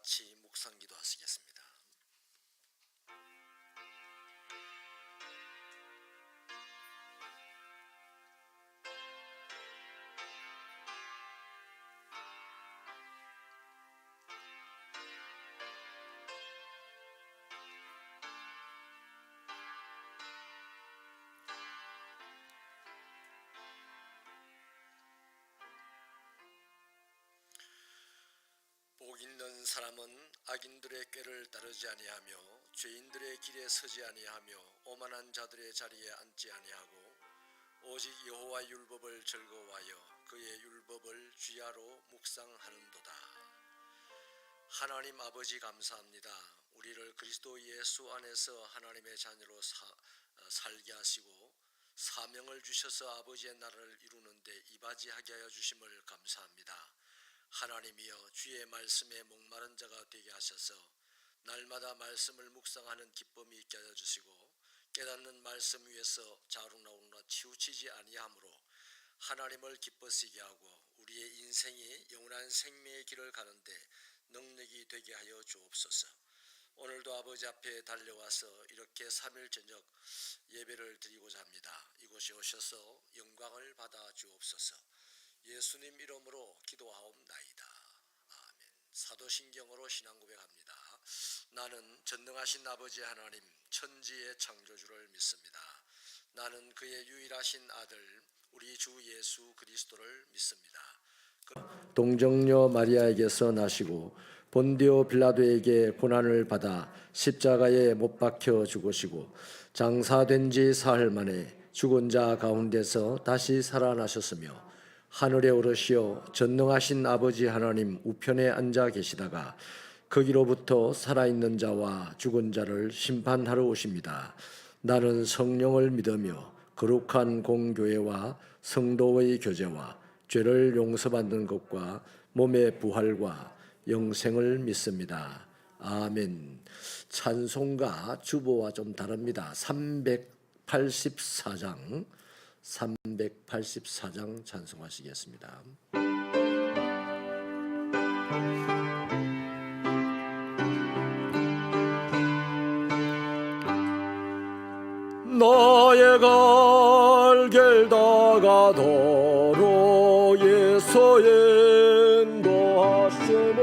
같이 묵상 기도하시겠습니다. 복 있는 사람은 악인들의 꾀를 따르지 아니하며 죄인들의 길에 서지 아니하며 오만한 자들의 자리에 앉지 아니하고 오직 여호와의 율법을 즐거워하여 그의 율법을 주야로 묵상하는도다. 하나님 아버지 감사합니다. 우리를 그리스도 예수 안에서 하나님의 자녀로 살게 하시고 사명을 주셔서 아버지의 나라를 이루는데 이바지하게 하여 주심을 감사합니다. 하나님이여, 주의 말씀에 목마른 자가 되게 하셔서 날마다 말씀을 묵상하는 기쁨이 있게 하여 주시고 깨닫는 말씀 위에서 자루나우나 치우치지 아니하므로 하나님을 기쁘시게 하고 우리의 인생이 영원한 생명의 길을 가는데 능력이 되게 하여 주옵소서. 오늘도 아버지 앞에 달려와서 이렇게 3일 저녁 예배를 드리고자 합니다. 이곳에 오셔서 영광을 받아 주옵소서. 예수님 이름으로 기도하옵나이다. 아멘. 사도신경으로 신앙 고백합니다. 나는 전능하신 아버지 하나님 천지의 창조주를 믿습니다. 나는 그의 유일하신 아들 우리 주 예수 그리스도를 믿습니다. 동정녀 마리아에게서 나시고 본디오 빌라도에게 고난을 받아 십자가에 못 박혀 죽으시고 장사된 지 사흘 만에 죽은 자 가운데서 다시 살아나셨으며 하늘에 오르시어 전능하신 아버지 하나님 우편에 앉아 계시다가 거기로부터 살아있는 자와 죽은 자를 심판하러 오십니다. 나는 성령을 믿으며 거룩한 공교회와 성도의 교제와 죄를 용서받는 것과 몸의 부활과 영생을 믿습니다. 아멘. 찬송가 주보와 좀 다릅니다. 384장 찬송하시겠습니다. 나의 갈 길 다가도록 예수 인도하시네.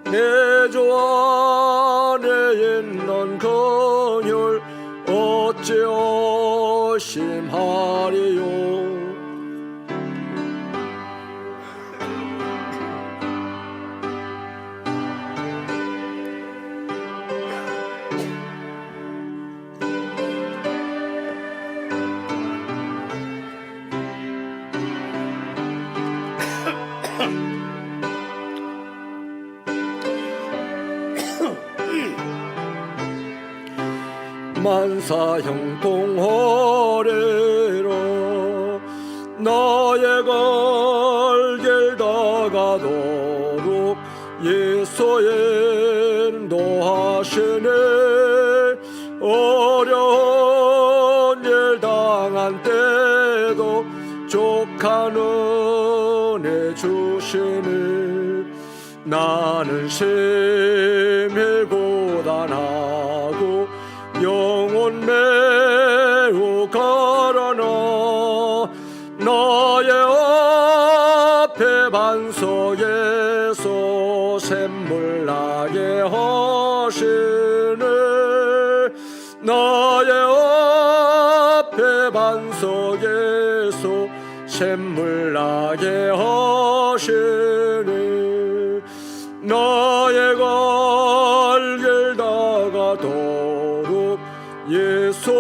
내 주 안에 있는 긍휼 어찌 심하리요. 만사 형통하리라. 나의 갈 길 다가도록 예수 인도하시네. 어려운 일 당한 때도 족한 은혜 주시네. 나는 심히 고단하고 영혼 매우 가라나. 나의 앞에 반석에서 샘물 나게 하시네. 나의 앞에 반석에서 샘물 나게 하시네. 나의 갈 길 다가도록 예수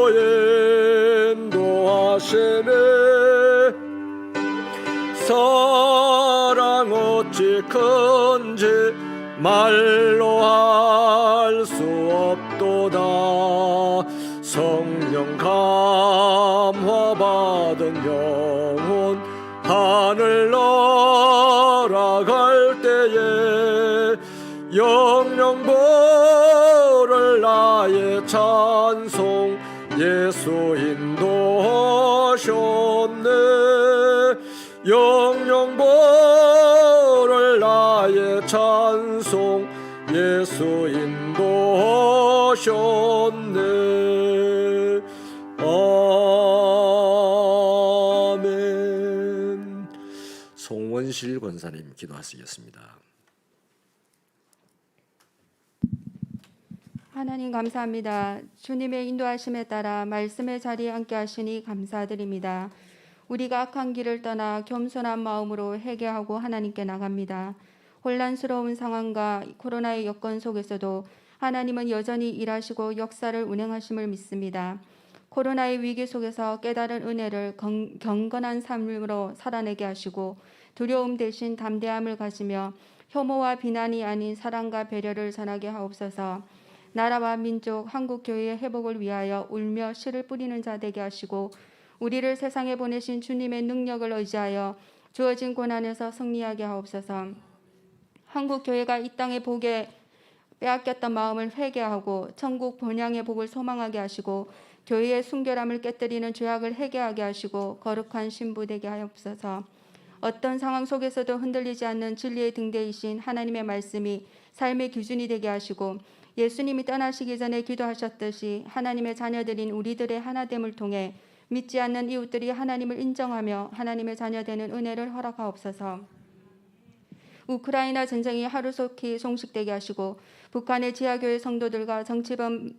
인도하시네. 사랑 어찌 큰지 말로 할 수 없도다. 성령 감화 받은 영혼 하늘 날아갈 때에 영영 부를 나의 찬송 예수 인도하셨네. 영영 부를 나의 찬송 예수 인도하셨네. 아멘. 송원실 권사님 기도하시겠습니다. 하나님 감사합니다. 주님의 인도하심에 따라 말씀의 자리에 앉게 하시니 감사드립니다. 우리가 악한 길을 떠나 겸손한 마음으로 회개하고 하나님께 나갑니다. 혼란스러운 상황과 코로나의 여건 속에서도 하나님은 여전히 일하시고 역사를 운행하심을 믿습니다. 코로나의 위기 속에서 깨달은 은혜를 경건한 삶으로 살아내게 하시고 두려움 대신 담대함을 가지며 혐오와 비난이 아닌 사랑과 배려를 전하게 하옵소서. 나라와 민족, 한국교회의 회복을 위하여 울며 씨를 뿌리는 자 되게 하시고 우리를 세상에 보내신 주님의 능력을 의지하여 주어진 고난에서 승리하게 하옵소서. 한국교회가 이 땅의 복에 빼앗겼던 마음을 회개하고 천국 본향의 복을 소망하게 하시고 교회의 순결함을 깨뜨리는 죄악을 회개하게 하시고 거룩한 신부 되게 하옵소서. 어떤 상황 속에서도 흔들리지 않는 진리의 등대이신 하나님의 말씀이 삶의 기준이 되게 하시고 예수님이 떠나시기 전에 기도하셨듯이 하나님의 자녀들인 우리들의 하나됨을 통해 믿지 않는 이웃들이 하나님을 인정하며 하나님의 자녀되는 은혜를 허락하옵소서. 우크라이나 전쟁이 하루속히 종식되게 하시고 북한의 지하교회 성도들과 정치범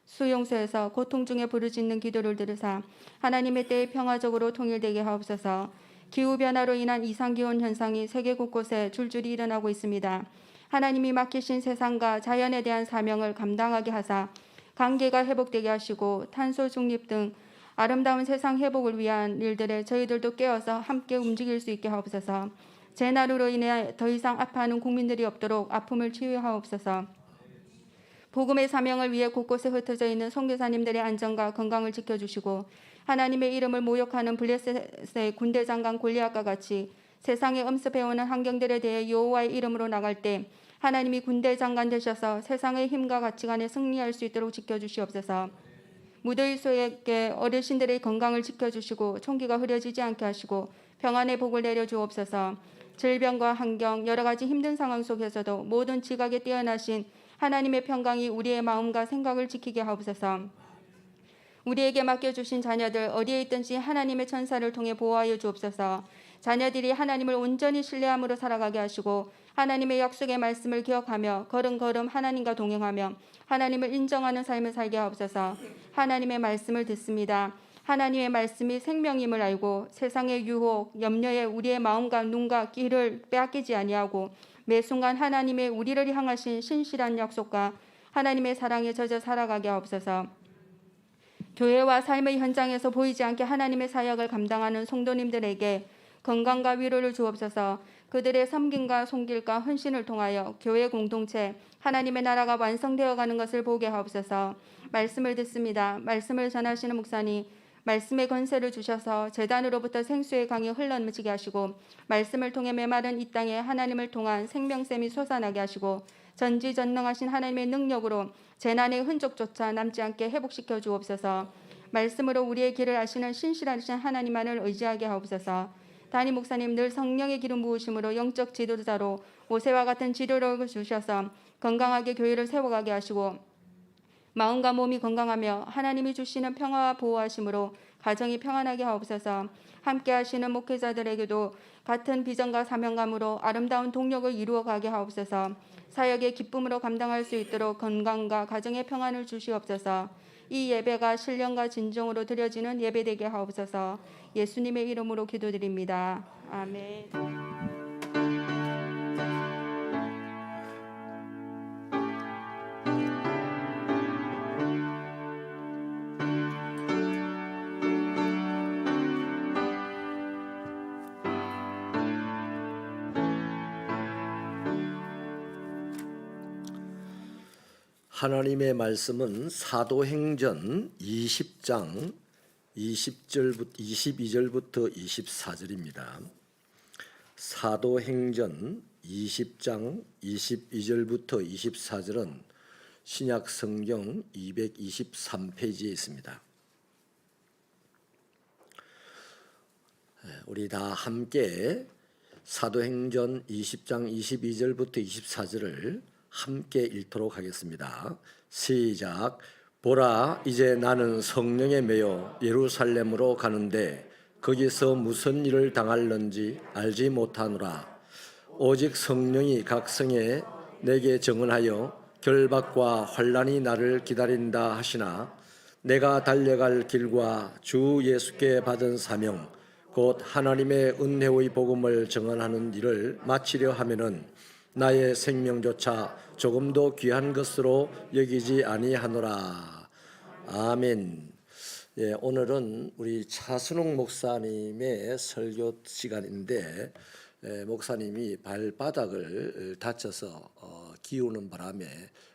수용소에서 고통 중에 부르짖는 기도를 들으사 하나님의 때에 평화적으로 통일되게 하옵소서. 기후변화로 인한 이상기온 현상이 세계 곳곳에 줄줄이 일어나고 있습니다. 하나님이 맡기신 세상과 자연에 대한 사명을 감당하게 하사 관계가 회복되게 하시고 탄소 중립 등 아름다운 세상 회복을 위한 일들에 저희들도 깨어서 함께 움직일 수 있게 하옵소서. 재난으로 인해 더 이상 아파하는 국민들이 없도록 아픔을 치유하옵소서. 복음의 사명을 위해 곳곳에 흩어져 있는 선교사님들의 안전과 건강을 지켜주시고 하나님의 이름을 모욕하는 블레셋의 군대 장관 골리앗과 같이 세상에 엄습해오는 환경들에 대해 여호와의 이름으로 나갈 때 하나님이 군대 장관 되셔서 세상의 힘과 가치관에 승리할 수 있도록 지켜주시옵소서. 무더위 속에 어르신들의 건강을 지켜주시고 총기가 흐려지지 않게 하시고 평안의 복을 내려주옵소서. 질병과 환경 여러 가지 힘든 상황 속에서도 모든 지각에 뛰어나신 하나님의 평강이 우리의 마음과 생각을 지키게 하옵소서. 우리에게 맡겨주신 자녀들 어디에 있든지 하나님의 천사를 통해 보호하여 주옵소서. 자녀들이 하나님을 온전히 신뢰함으로 살아가게 하시고 하나님의 약속의 말씀을 기억하며 걸음걸음 하나님과 동행하며 하나님을 인정하는 삶을 살게 하옵소서. 하나님의 말씀을 듣습니다. 하나님의 말씀이 생명임을 알고 세상의 유혹, 염려에 우리의 마음과 눈과 귀를 빼앗기지 아니하고 매 순간 하나님의 우리를 향하신 신실한 약속과 하나님의 사랑에 젖어 살아가게 하옵소서. 교회와 삶의 현장에서 보이지 않게 하나님의 사역을 감당하는 성도님들에게 건강과 위로를 주옵소서. 그들의 섬김과 손길과 헌신을 통하여 교회 공동체 하나님의 나라가 완성되어 가는 것을 보게 하옵소서. 말씀을 듣습니다. 말씀을 전하시는 목사님 말씀의 권세를 주셔서 제단으로부터 생수의 강이 흘러넘치게 하시고 말씀을 통해 메마른 이 땅에 하나님을 통한 생명샘이 솟아나게 하시고 전지전능하신 하나님의 능력으로 재난의 흔적조차 남지 않게 회복시켜 주옵소서. 말씀으로 우리의 길을 아시는 신실하신 하나님만을 의지하게 하옵소서. 담임 목사님 늘 성령의 기름 부으심으로 영적 지도자로 모세와 같은 지도력을 주셔서 건강하게 교회를 세워가게 하시고 마음과 몸이 건강하며 하나님이 주시는 평화와 보호하심으로 가정이 평안하게 하옵소서. 함께 하시는 목회자들에게도 같은 비전과 사명감으로 아름다운 동력을 이루어 가게 하옵소서. 사역의 기쁨으로 감당할 수 있도록 건강과 가정의 평안을 주시옵소서. 이 예배가 신령과 진정으로 드려지는 예배되게 하옵소서. 예수님의 이름으로 기도드립니다. 아멘. 하나님의 말씀은 사도행전 20장 22절부터 24절입니다. 사도행전 20장 22절부터 24절은 신약 성경 223페이지에 있습니다. 우리 다 함께 사도행전 20장 22절부터 24절을 함께 읽도록 하겠습니다. 시작. 보라, 이제 나는 성령에 매여 예루살렘으로 가는데 거기서 무슨 일을 당할는지 알지 못하노라. 오직 성령이 각 성에 내게 증언하여 결박과 환난이 나를 기다린다 하시나 내가 달려갈 길과 주 예수께 받은 사명 곧 하나님의 은혜의 복음을 증언하는 일을 마치려 하면은 나의 생명조차 조금도 귀한 것으로 여기지 아니하노라. 아멘. 예, 오늘은 우리 차순옥 목사님의 설교 시간인데 목사님이 발바닥을 다쳐서 기우는 바람에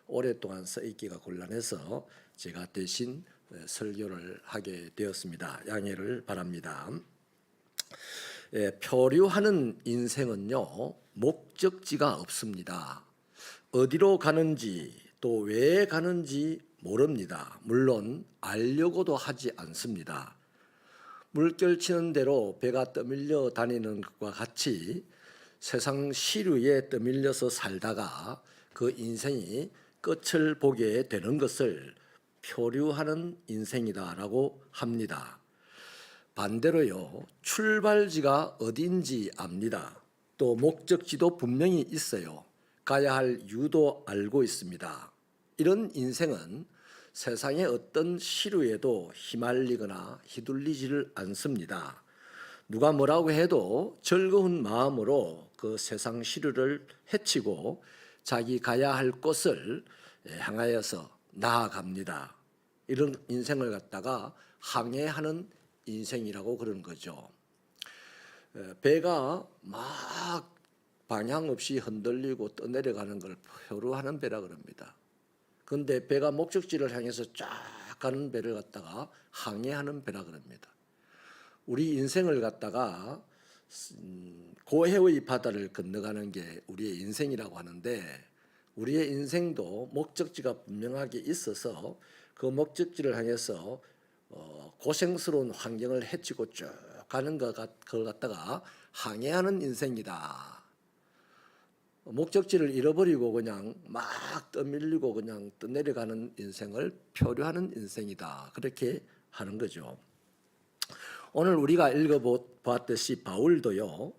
오랫동안 서 있기가 곤란해서 제가 대신 설교를 하게 되었습니다. 양해를 바랍니다. 표류하는 인생은요, 목적지가 없습니다. 어디로 가는지 또 왜 가는지 모릅니다. 물론 알려고도 하지 않습니다. 물결 치는 대로 배가 떠밀려 다니는 것과 같이 세상 시류에 떠밀려서 살다가 그 인생이 끝을 보게 되는 것을 표류하는 인생이다라고 합니다. 반대로요, 출발지가 어딘지 압니다. 또 목적지도 분명히 있어요. 가야 할 이유도 알고 있습니다. 이런 인생은 세상의 어떤 시류에도 휘말리거나 휘둘리지를 않습니다. 누가 뭐라고 해도 즐거운 마음으로 그 세상 시류를 헤치고 자기 가야 할 곳을 향하여서 나아갑니다. 이런 인생을 갖다가 항해하는 인생이라고 그러는 거죠. 배가 막 방향 없이 흔들리고 떠내려가는 걸 표류하는 배라 그럽니다. 그런데 배가 목적지를 향해서 쫙 가는 배를 갖다가 항해하는 배라 그럽니다. 우리 인생을 갖다가 고해의 바다를 건너가는 게 우리의 인생이라고 하는데 우리의 인생도 목적지가 분명하게 있어서 그 목적지를 향해서 고생스러운 환경을 헤치고 쭉 가는 그걸 갖다가 항해하는 인생이다. 목적지를 잃어버리고 그냥 막 떠밀리고 그냥 떠내려가는 인생을 표류하는 인생이다. 그렇게 하는 거죠. 오늘 우리가 읽어보았듯이 바울도요,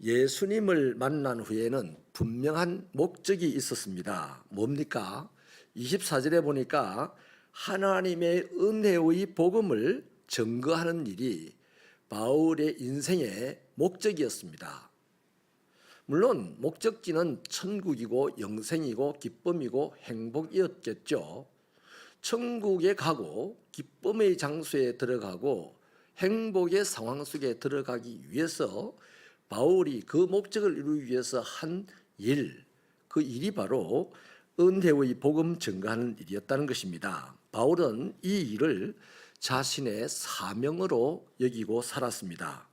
예수님을 만난 후에는 분명한 목적이 있었습니다. 뭡니까? 24절에 보니까 하나님의 은혜의 복음을 증거하는 일이 바울의 인생의 목적이었습니다. 물론 목적지는 천국이고 영생이고 기쁨이고 행복이었겠죠. 천국에 가고 기쁨의 장소에 들어가고 행복의 상황 속에 들어가기 위해서 바울이 그 목적을 이루기 위해서 한 일, 그 일이 바로 은혜의 복음 증거하는 일이었다는 것입니다. 바울은 이 일을 자신의 사명으로 여기고 살았습니다.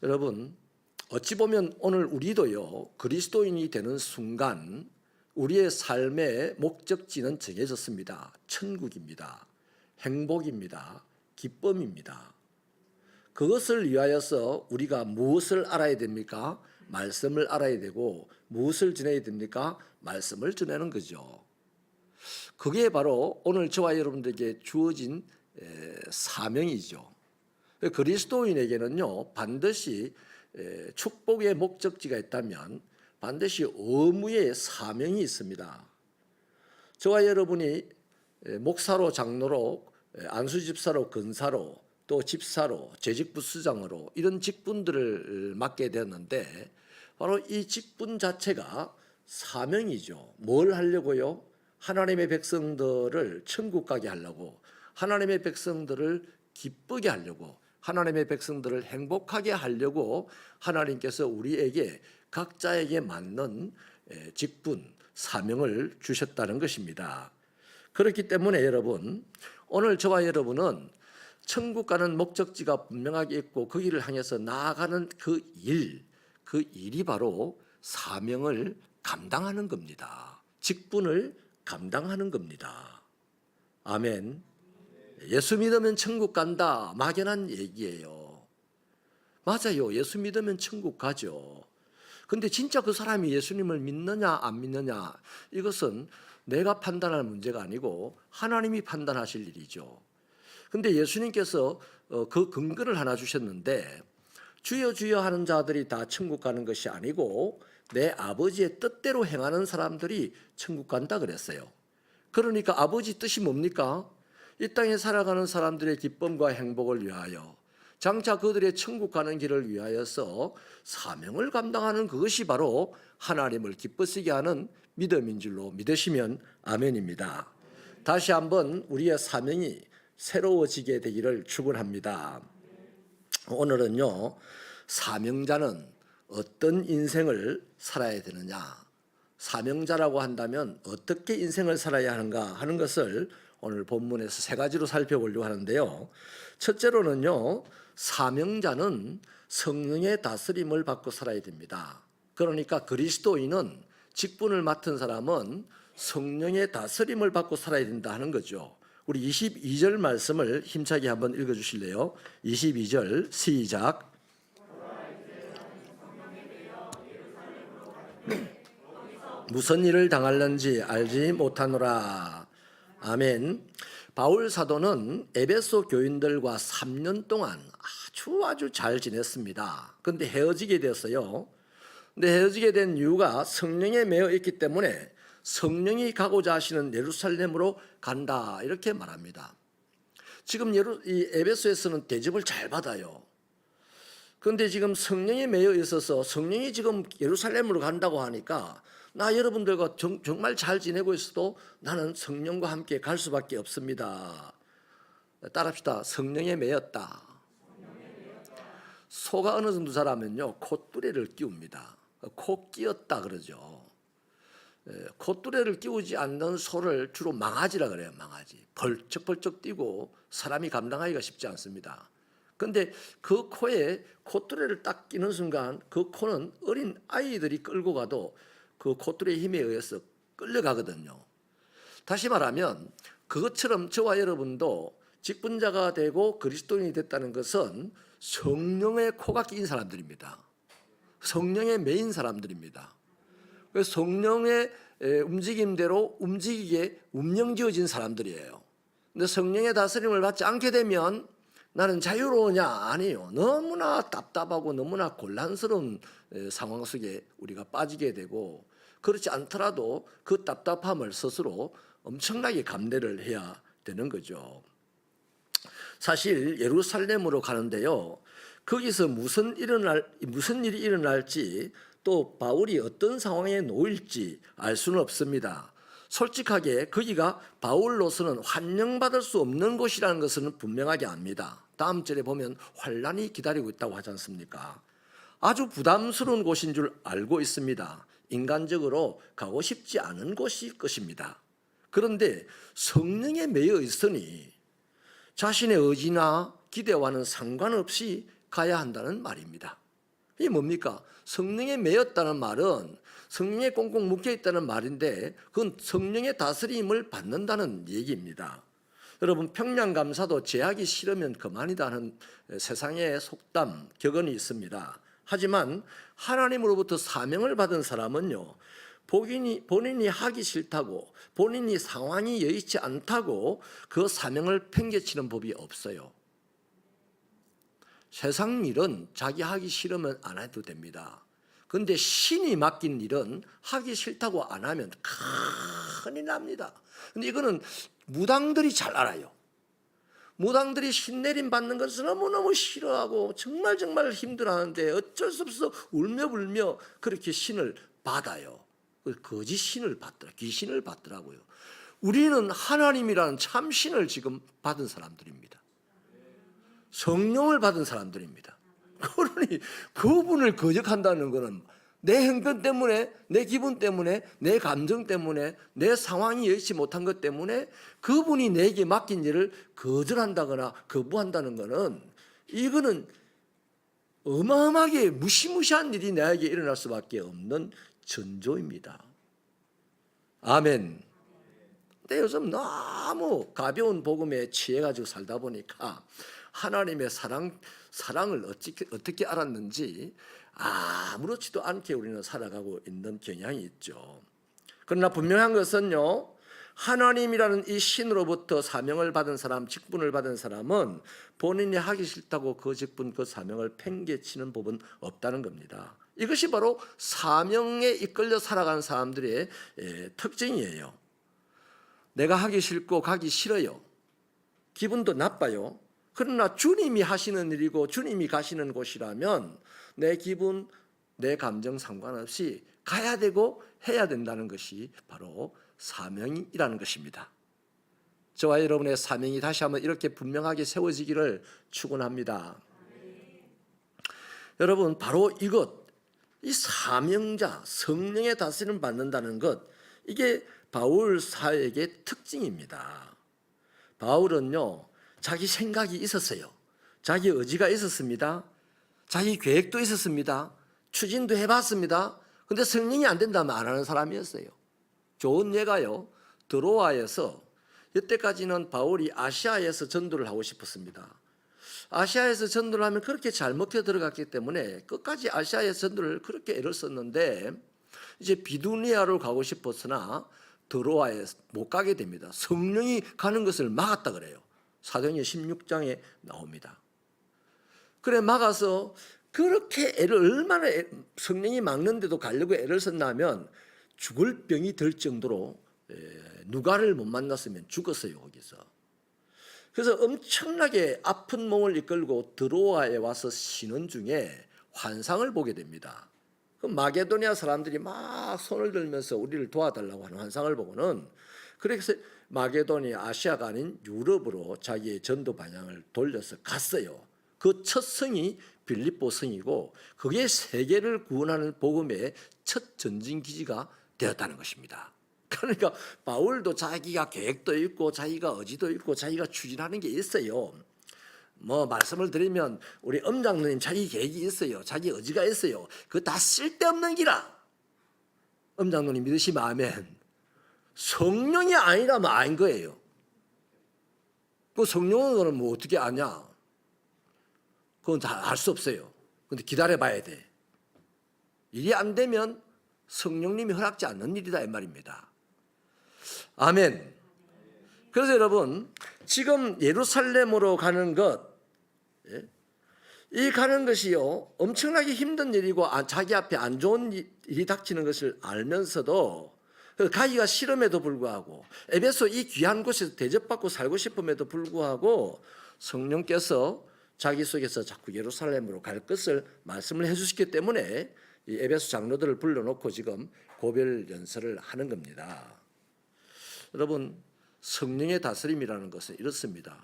여러분, 어찌 보면 오늘 우리도요, 그리스도인이 되는 순간 우리의 삶의 목적지는 정해졌습니다. 천국입니다. 행복입니다. 기쁨입니다. 그것을 위하여서 우리가 무엇을 알아야 됩니까? 말씀을 알아야 되고 무엇을 전해야 됩니까? 말씀을 전하는 거죠. 그게 바로 오늘 저와 여러분들에게 주어진 사명이죠. 그리스도인에게는요, 반드시 축복의 목적지가 있다면 반드시 의무의 사명이 있습니다. 저와 여러분이 목사로, 장로로, 안수집사로, 근사로, 또 집사로, 재직부수장으로 이런 직분들을 맡게 되었는데 바로 이 직분 자체가 사명이죠. 뭘 하려고요? 하나님의 백성들을 천국 가게 하려고, 하나님의 백성들을 기쁘게 하려고, 하나님의 백성들을 행복하게 하려고 하나님께서 우리에게 각자에게 맞는 직분, 사명을 주셨다는 것입니다. 그렇기 때문에 여러분, 오늘 저와 여러분은 천국 가는 목적지가 분명하게 있고 거기를 향해서 나아가는 그 일이 바로 사명을 감당하는 겁니다. 직분을 감당하는 겁니다. 아멘. 예수 믿으면 천국 간다, 막연한 얘기예요. 맞아요. 예수 믿으면 천국 가죠. 근데 진짜 그 사람이 예수님을 믿느냐 안 믿느냐, 이것은 내가 판단할 문제가 아니고 하나님이 판단하실 일이죠. 근데 예수님께서 그 근거를 하나 주셨는데, 주여 주여 하는 자들이 다 천국 가는 것이 아니고 내 아버지의 뜻대로 행하는 사람들이 천국 간다 그랬어요. 그러니까 아버지 뜻이 뭡니까? 이 땅에 살아가는 사람들의 기쁨과 행복을 위하여, 장차 그들의 천국 가는 길을 위하여서 사명을 감당하는 그것이 바로 하나님을 기쁘시게 하는 믿음인 줄로 믿으시면 아멘입니다. 다시 한번 우리의 사명이 새로워지게 되기를 축원합니다. 오늘은요, 사명자는 어떤 인생을 살아야 되느냐, 사명자라고 한다면 어떻게 인생을 살아야 하는가 하는 것을 오늘 본문에서 세 가지로 살펴보려고 하는데요. 첫째로는요, 사명자는 성령의 다스림을 받고 살아야 됩니다. 그러니까 그리스도인은, 직분을 맡은 사람은 성령의 다스림을 받고 살아야 된다 하는 거죠. 우리 22절 말씀을 힘차게 한번 읽어주실래요? 22절 시작. 무슨 일을 당할는지 알지 못하노라. 아멘. 바울 사도는 에베소 교인들과 3년 동안 아주 잘 지냈습니다. 그런데 헤어지게 됐어요. 근데 헤어지게 된 이유가 성령에 매여 있기 때문에 성령이 가고자 하시는 예루살렘으로 간다, 이렇게 말합니다. 지금 이 에베소에서는 대접을 잘 받아요. 그런데 지금 성령에 매여 있어서 성령이 지금 예루살렘으로 간다고 하니까 나 여러분들과 정말 잘 지내고 있어도 나는 성령과 함께 갈 수밖에 없습니다. 따라합시다. 성령에 매였다. 소가 어느 정도 자라면요, 콧뚜레를 끼웁니다. 코 끼었다 그러죠. 콧뚜레를 끼우지 않는 소를 주로 망아지라 그래요. 망아지. 벌쩍벌쩍 뛰고 사람이 감당하기가 쉽지 않습니다. 그런데 그 코에 콧뚜레를 딱 끼는 순간 그 코는 어린 아이들이 끌고 가도 그 콧뚜레의 힘에 의해서 끌려가거든요. 다시 말하면 그것처럼 저와 여러분도 직분자가 되고 그리스도인이 됐다는 것은 성령의 코가 끼인 사람들입니다. 성령의 매인 사람들입니다. 그래서 성령의 움직임대로 움직이게 운명지어진 사람들이에요. 근데 성령의 다스림을 받지 않게 되면 나는 자유로우냐? 아니에요. 너무나 답답하고 너무나 곤란스러운 상황 속에 우리가 빠지게 되고, 그렇지 않더라도 그 답답함을 스스로 엄청나게 감내를 해야 되는 거죠. 사실 예루살렘으로 가는데요, 거기서 무슨 일이 일어날지, 또 바울이 어떤 상황에 놓일지 알 수는 없습니다. 솔직하게 거기가 바울로서는 환영받을 수 없는 곳이라는 것은 분명하게 압니다. 다음 절에 보면 환난이 기다리고 있다고 하지 않습니까? 아주 부담스러운 곳인 줄 알고 있습니다. 인간적으로 가고 싶지 않은 곳일 것입니다. 그런데 성령에 매여 있으니 자신의 의지나 기대와는 상관없이 가야 한다는 말입니다. 이게 뭡니까? 성령에 매였다는 말은 성령에 꽁꽁 묶여있다는 말인데, 그건 성령의 다스림을 받는다는 얘기입니다. 여러분, 평양감사도 제하기 싫으면 그만이다 하는 세상의 속담, 격언이 있습니다. 하지만 하나님으로부터 사명을 받은 사람은요, 본인이 하기 싫다고, 본인이 상황이 여의치 않다고 그 사명을 팽개치는 법이 없어요. 세상 일은 자기 하기 싫으면 안 해도 됩니다. 그런데 신이 맡긴 일은 하기 싫다고 안 하면 큰일 납니다. 그런데 이거는 무당들이 잘 알아요. 무당들이 신내림 받는 것을 너무너무 싫어하고 정말 힘들어하는데 어쩔 수 없어 울며불며 그렇게 신을 받아요. 거짓 신을 받더라, 귀신을 받더라고요. 우리는 하나님이라는 참신을 지금 받은 사람들입니다. 성령을 받은 사람들입니다. 그러니 그분을 거역한다는 것은 내 형편 때문에, 내 기분 때문에, 내 감정 때문에, 내 상황이 여의치 못한 것 때문에 그분이 내게 맡긴 일을 거절한다거나 거부한다는 것은, 이거는 어마어마하게 무시무시한 일이 나에게 일어날 수밖에 없는 전조입니다. 아멘. 근데 요즘 너무 가벼운 복음에 취해가지고 살다 보니까 하나님의 사랑을 어떻게 알았는지 아무렇지도 않게 우리는 살아가고 있는 경향이 있죠. 그러나 분명한 것은요, 하나님이라는 이 신으로부터 사명을 받은 사람, 직분을 받은 사람은 본인이 하기 싫다고 그 직분, 그 사명을 팽개치는 법은 없다는 겁니다. 이것이 바로 사명에 이끌려 살아가는 사람들의 특징이에요. 내가 하기 싫고 가기 싫어요. 기분도 나빠요. 그러나 주님이 하시는 일이고 주님이 가시는 곳이라면 내 기분, 내 감정 상관없이 가야 되고 해야 된다는 것이 바로 사명이라는 것입니다. 저와 여러분의 사명이 다시 한번 이렇게 분명하게 세워지기를 축원합니다. 여러분, 바로 이것, 이 사명자, 성령의 다스림을 받는다는 것, 이게 바울 사역의 특징입니다. 바울은요, 자기 생각이 있었어요. 자기 의지가 있었습니다. 자기 계획도 있었습니다. 추진도 해봤습니다. 근데 성령이 안 된다면 안 하는 사람이었어요. 좋은 예가요, 드로아에서, 이때까지는 바울이 아시아에서 전도를 하고 싶었습니다. 아시아에서 전도를 하면 그렇게 잘 먹혀 들어갔기 때문에 끝까지 아시아에서 전도를 그렇게 애를 썼는데, 이제 비두니아로 가고 싶었으나 드로아에 못 가게 됩니다. 성령이 가는 것을 막았다 그래요. 사도행전 16장에 나옵니다. 그래 막아서 그렇게 애를 얼마나 성령이 막는데도 가려고 애를 썼냐면 죽을 병이 들 정도로 누가를 못 만났으면 죽었어요, 거기서. 그래서 엄청나게 아픈 몸을 이끌고 드로아에 와서 쉬는 중에 환상을 보게 됩니다. 그 마게도니아 사람들이 막 손을 들면서 우리를 도와달라고 하는 환상을 보고는, 그래서 마게도니아, 아시아가 아닌 유럽으로 자기의 전도 방향을 돌려서 갔어요. 그 첫 성이 빌립보 성이고 그게 세계를 구원하는 복음의 첫 전진 기지가 되었다는 것입니다. 그러니까 바울도 자기가 계획도 있고 자기가 의지도 있고 자기가 추진하는 게 있어요. 뭐 말씀을 드리면 우리 엄장로님 자기 계획이 있어요. 자기 의지가 있어요. 그거 다 쓸데없는 기라. 엄장로님 믿으시면 아멘. 성령이 아니라면 아닌 거예요. 그 성령은 뭐 어떻게 아냐? 그건 다 알 수 없어요. 근데 기다려 봐야 돼. 일이 안 되면 성령님이 허락지 않는 일이다 이 말입니다. 아멘. 그래서 여러분, 지금 예루살렘으로 가는 것, 이 가는 것이요 엄청나게 힘든 일이고 자기 앞에 안 좋은 일이 닥치는 것을 알면서도 가기가 싫음에도 불구하고 에베소 이 귀한 곳에서 대접받고 살고 싶음에도 불구하고 성령께서 자기 속에서 자꾸 예루살렘으로 갈 것을 말씀을 해주셨기 때문에 이 에베소 장로들을 불러놓고 지금 고별 연설을 하는 겁니다. 여러분, 성령의 다스림이라는 것은 이렇습니다.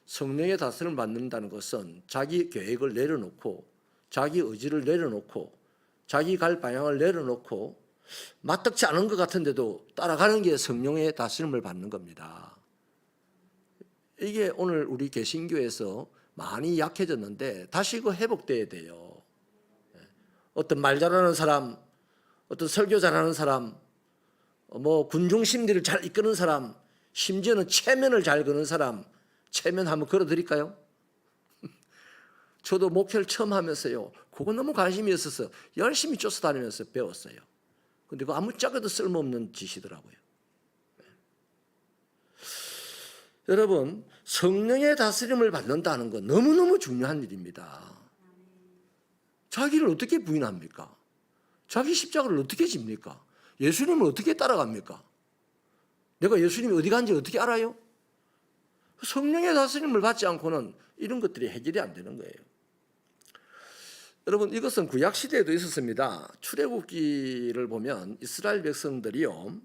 성령의 다스림을 받는다는 것은 자기 계획을 내려놓고 자기 의지를 내려놓고 자기 갈 방향을 내려놓고 마땅치 않은 것 같은데도 따라가는 게 성령의 다스림을 받는 겁니다. 이게 오늘 우리 개신교에서 많이 약해졌는데 다시 그 회복돼야 돼요. 어떤 말 잘하는 사람, 어떤 설교 잘하는 사람, 뭐 군중 심리를 잘 이끄는 사람, 심지어는 체면을 잘 거는 사람, 체면 한번 걸어드릴까요? 저도 목회를 처음 하면서요, 그거 너무 관심이 있어서 열심히 쫓아다니면서 배웠어요. 근데 그거 아무짝에도 쓸모없는 짓이더라고요. 여러분, 성령의 다스림을 받는다는 건 너무너무 중요한 일입니다. 자기를 어떻게 부인합니까? 자기 십자가를 어떻게 집니까? 예수님을 어떻게 따라갑니까? 내가 예수님이 어디 간지 어떻게 알아요? 성령의 다스림을 받지 않고는 이런 것들이 해결이 안 되는 거예요. 여러분, 이것은 구약시대에도 있었습니다. 출애굽기를 보면 이스라엘 백성들이요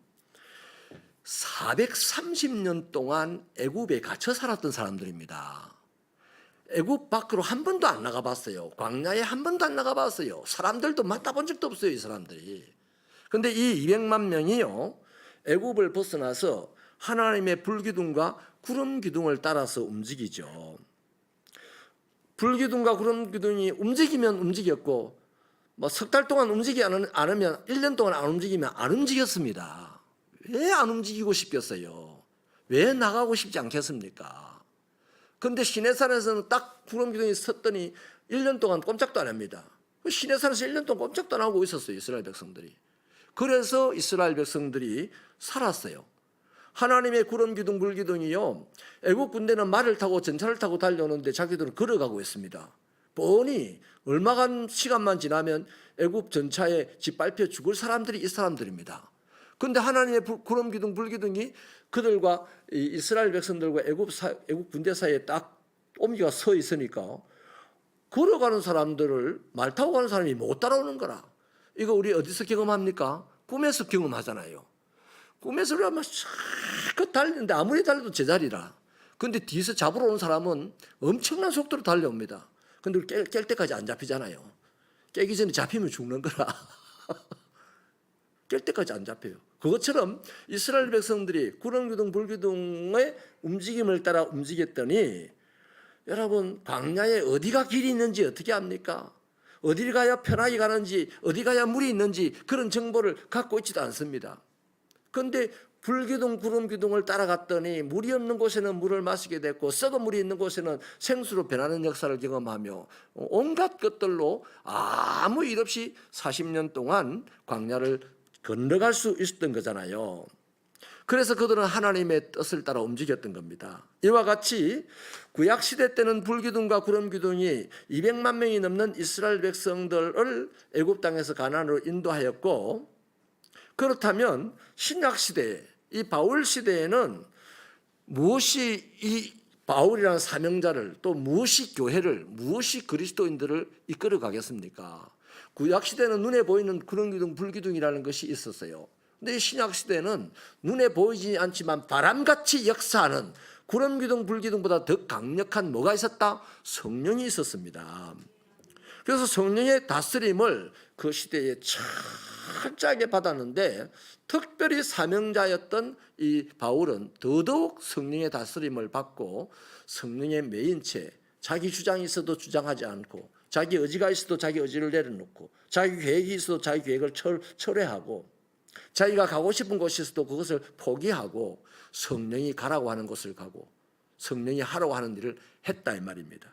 430년 동안 애굽에 갇혀 살았던 사람들입니다. 애굽 밖으로 한 번도 안 나가봤어요. 광야에 한 번도 안 나가봤어요. 사람들도 만나본 적도 없어요, 이 사람들이. 그런데 이 200만 명이요 애굽을 벗어나서 하나님의 불기둥과 구름 기둥을 따라서 움직이죠. 불기둥과 구름 기둥이 움직이면 움직였고, 뭐 석 달 동안 움직이지 않으면 1년 동안 안 움직이면 안 움직였습니다. 왜 안 움직이고 싶겠어요? 왜 나가고 싶지 않겠습니까? 그런데 시내산에서는 딱 구름 기둥이 섰더니 1년 동안 꼼짝도 안 합니다. 시내산에서 1년 동안 꼼짝도 안 하고 있었어요, 이스라엘 백성들이. 그래서 이스라엘 백성들이 살았어요. 하나님의 구름 기둥 불 기둥이요, 애국 군대는 말을 타고 전차를 타고 달려오는데 자기들은 걸어가고 있습니다. 뻔히 얼마간 시간만 지나면 애국 전차에 짓밟혀 죽을 사람들이 이 사람들입니다. 그런데 하나님의 구름 기둥 불 기둥이 그들과 이스라엘 백성들과 애국 군대 사이에 딱 옴기가 서 있으니까 걸어가는 사람들을 말 타고 가는 사람이 못 따라오는 거라. 이거 우리 어디서 경험합니까? 꿈에서 경험하잖아요. 꿈에서 우리가 막 쫙 달리는데 아무리 달려도 제자리라. 근데 뒤에서 잡으러 오는 사람은 엄청난 속도로 달려옵니다. 근데 깰 때까지 안 잡히잖아요. 깨기 전에 잡히면 죽는 거라. 깰 때까지 안 잡혀요. 그것처럼 이스라엘 백성들이 구름기둥 불기둥의 움직임을 따라 움직였더니, 여러분, 광야에 어디가 길이 있는지 어떻게 압니까? 어디를 가야 편하게 가는지, 어디 가야 물이 있는지 그런 정보를 갖고 있지도 않습니다. 그런데 불기둥 구름기둥을 따라갔더니 물이 없는 곳에는 물을 마시게 됐고, 썩은 물이 있는 곳에는 생수로 변하는 역사를 경험하며 온갖 것들로 아무 일 없이 40년 동안 광야를 건너갈 수 있었던 거잖아요. 그래서 그들은 하나님의 뜻을 따라 움직였던 겁니다. 이와 같이 구약시대 때는 불기둥과 구름기둥이 200만 명이 넘는 이스라엘 백성들을 애굽 땅에서 가나안으로 인도하였고, 그렇다면 신약시대, 이 바울 시대에는 무엇이 이 바울이라는 사명자를, 또 무엇이 교회를, 무엇이 그리스도인들을 이끌어 가겠습니까? 구약시대는 눈에 보이는 구름기둥 불기둥이라는 것이 있었어요. 근데 이 신약시대는 눈에 보이지 않지만 바람같이 역사하는 구름기둥 불기둥보다 더 강력한 뭐가 있었다? 성령이 있었습니다. 그래서 성령의 다스림을 그 시대에 철저하게 받았는데, 특별히 사명자였던 이 바울은 더더욱 성령의 다스림을 받고 성령의 메인체, 자기 주장이 있어도 주장하지 않고, 자기 의지가 있어도 자기 의지를 내려놓고, 자기 계획이 있어도 자기 계획을 철회하고, 자기가 가고 싶은 곳이 있어도 그것을 포기하고 성령이 가라고 하는 곳을 가고 성령이 하라고 하는 일을 했다 이 말입니다.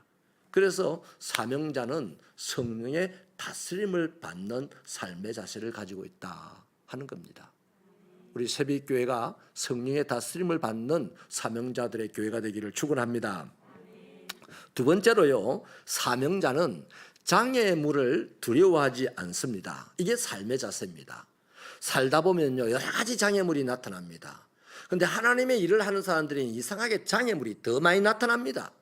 그래서 사명자는 성령의 다스림을 받는 삶의 자세를 가지고 있다 하는 겁니다. 우리 새벽교회가 성령의 다스림을 받는 사명자들의 교회가 되기를 축원합니다. 두 번째로요, 사명자는 장애물을 두려워하지 않습니다. 이게 삶의 자세입니다. 살다 보면요, 여러 가지 장애물이 나타납니다. 그런데 하나님의 일을 하는 사람들은 이상하게 장애물이 더 많이 나타납니다.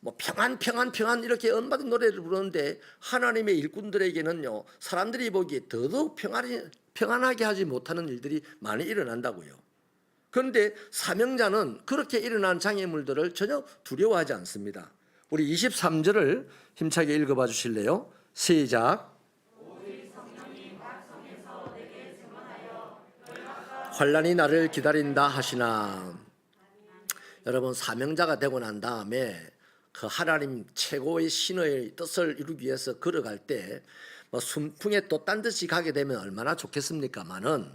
뭐 평안 이렇게 언받은 노래를 부르는데, 하나님의 일꾼들에게는요, 사람들이 보기에 더더욱 평안하게 하지 못하는 일들이 많이 일어난다고요. 그런데 사명자는 그렇게 일어난 장애물들을 전혀 두려워하지 않습니다. 우리 23절을 힘차게 읽어봐 주실래요? 시작. 환난이 나를 기다린다 하시나. 여러분, 사명자가 되고 난 다음에 그 하나님 최고의 신의 뜻을 이루기 위해서 걸어갈 때 뭐 순풍에 돛단 듯이 가게 되면 얼마나 좋겠습니까마는,